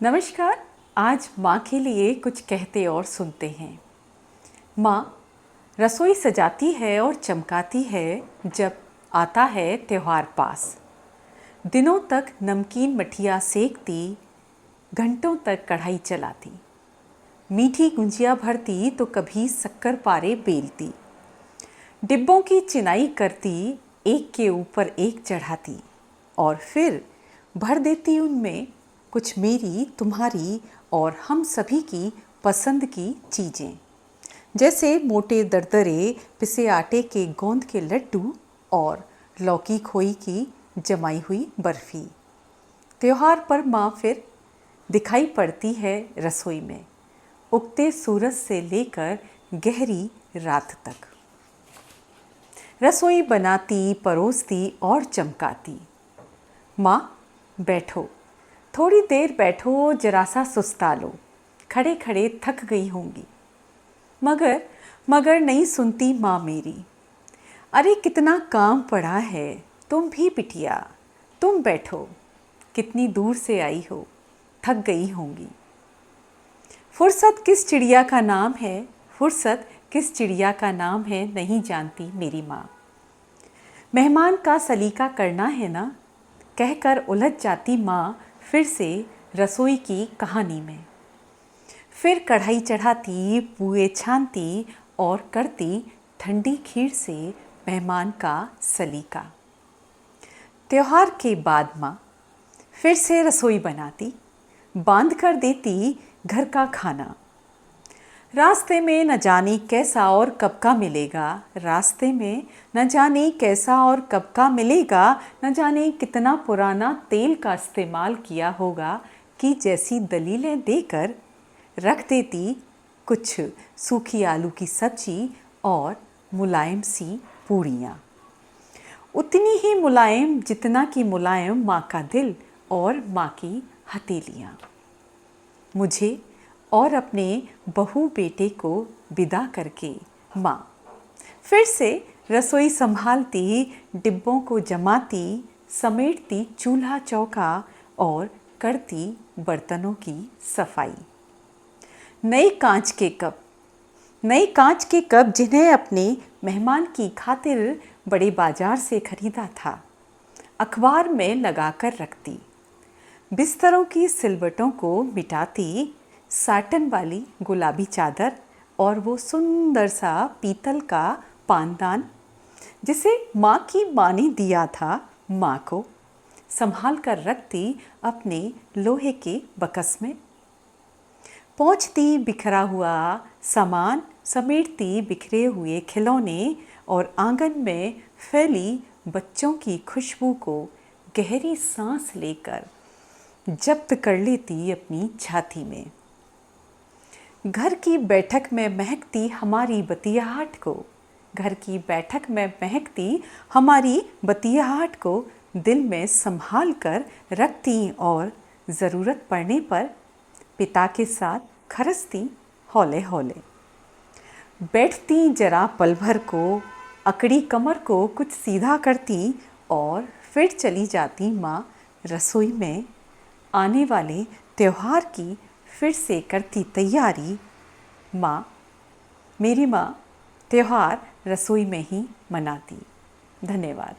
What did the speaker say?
नमस्कार। आज माँ के लिए कुछ कहते और सुनते हैं। माँ रसोई सजाती है और चमकाती है जब आता है त्योहार पास। दिनों तक नमकीन मठिया सेकती, घंटों तक कढ़ाई चलाती, मीठी गुंजिया भरती तो कभी शक्कर पारे बेलती, डिब्बों की चिनाई करती, एक के ऊपर एक चढ़ाती और फिर भर देती उनमें कुछ मेरी, तुम्हारी और हम सभी की पसंद की चीज़ें, जैसे मोटे दरदरे पिसे आटे के गोंद के लड्डू और लौकी खोई की जमाई हुई बर्फ़ी। त्योहार पर माँ फिर दिखाई पड़ती है रसोई में, उगते सूरज से लेकर गहरी रात तक। रसोई बनाती, परोसती और चमकाती। माँ बैठो, थोड़ी देर बैठो, जरा सा सुस्ता लो, खड़े खड़े थक गई होंगी। मगर नहीं सुनती माँ मेरी। अरे कितना काम पड़ा है, तुम भी बिटिया, तुम बैठो, कितनी दूर से आई हो, थक गई होंगी। फुर्सत किस चिड़िया का नाम है, फुर्सत किस चिड़िया का नाम है, नहीं जानती मेरी माँ। मेहमान का सलीका करना है ना, कहकर उलझ जाती माँ फिर से रसोई की कहानी में। फिर कढ़ाई चढ़ाती, पुए छानती और करती ठंडी खीर से मेहमान का सलीका। त्योहार के बाद माँ फिर से रसोई बनाती, बांध कर देती घर का खाना। रास्ते में न जाने कैसा और कब का मिलेगा, रास्ते में न जाने कैसा और कब का मिलेगा, न जाने कितना पुराना तेल का इस्तेमाल किया होगा, कि जैसी दलीलें देकर रख देती कुछ सूखी आलू की सब्जी और मुलायम सी पूड़ियाँ। उतनी ही मुलायम जितना कि मुलायम माँ का दिल और माँ की हथेलियाँ। मुझे और अपने बहू बेटे को विदा करके माँ फिर से रसोई संभालती, डिब्बों को जमाती, समेटती चूल्हा चौका और करती बर्तनों की सफाई। नए कांच के कप जिन्हें अपने मेहमान की खातिर बड़े बाजार से खरीदा था, अखबार में लगाकर रखती। बिस्तरों की सिलवटों को मिटाती, साटन वाली गुलाबी चादर और वो सुंदर सा पीतल का पानदान जिसे माँ की माँ ने दिया था, माँ को संभाल कर रखती अपने लोहे के बक्स में। पहुँचती बिखरा हुआ सामान, समेटती बिखरे हुए खिलौने और आंगन में फैली बच्चों की खुशबू को गहरी सांस लेकर जब्त कर लेती अपनी छाती में। घर की बैठक में महकती हमारी बतियाहट को, घर की बैठक में महकती हमारी बतियाहट को दिल में संभाल कर रखती और ज़रूरत पड़ने पर पिता के साथ खरसती हौले हौले। बैठती जरा पल भर को, अकड़ी कमर को कुछ सीधा करती और फिर चली जाती माँ रसोई में। आने वाले त्योहार की फिर से करती तैयारी। माँ, मेरी माँ त्योहार रसोई में ही मनाती। धन्यवाद।